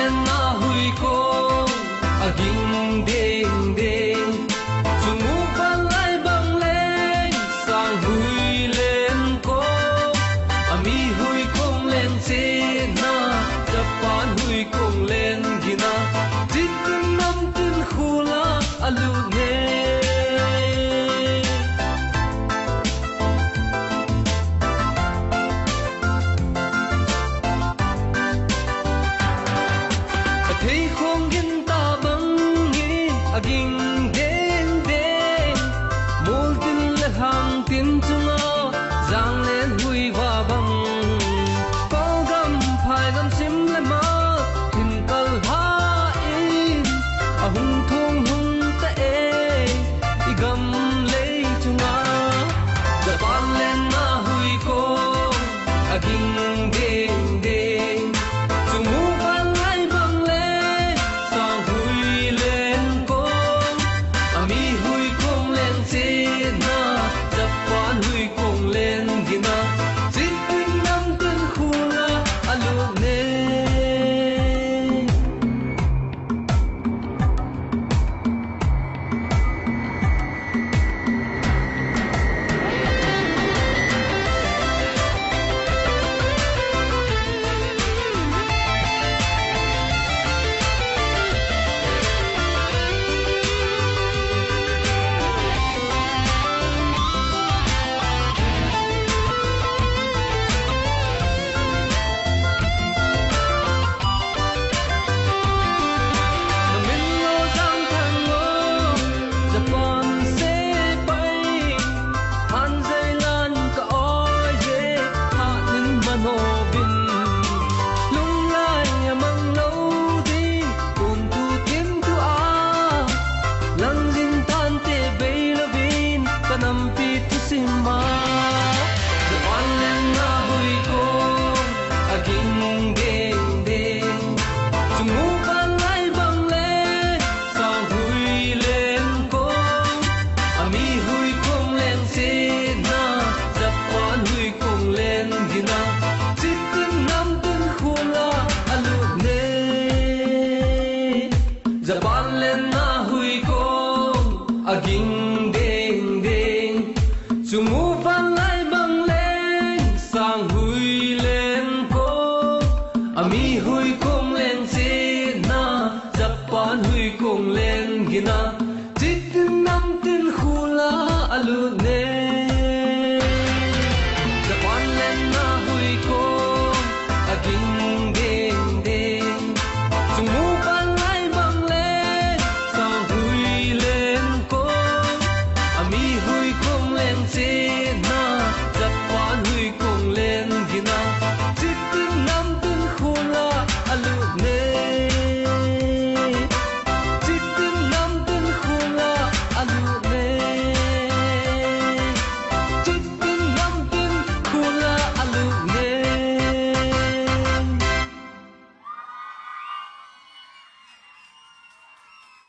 lên na hui ko aging ding ding sungu ban lai bang lên sang hui lên ko ami hui kong lên se na japan hui kong lên gina jin nam tin khula alu ne thấy không gin ta băng nghĩ aging đen đen mul tin le hang tin chunga giang lên hui hoa băng có gam phai gam sim le ma tin kal ha in a hung thung hung ta e i gam le chunga japan lên na hui ko aging đen đen chungu ban lai bang le sang hui lên ko ami hui kong lên se na japan hui kong lên gina sit tin nam tin khula alu ne Simba, the one na hui ko aging ding ding, sungu ban lai bang le sang hui lên ko, ami hui kong lên se na, japan hui kong lên gina, sit tin nam tin khula alu ne, japan lên na hui ko aging ding ding. Sungu van lai bang lên sang hui lên ko ami hui kong lên se na japan hui kong lên gina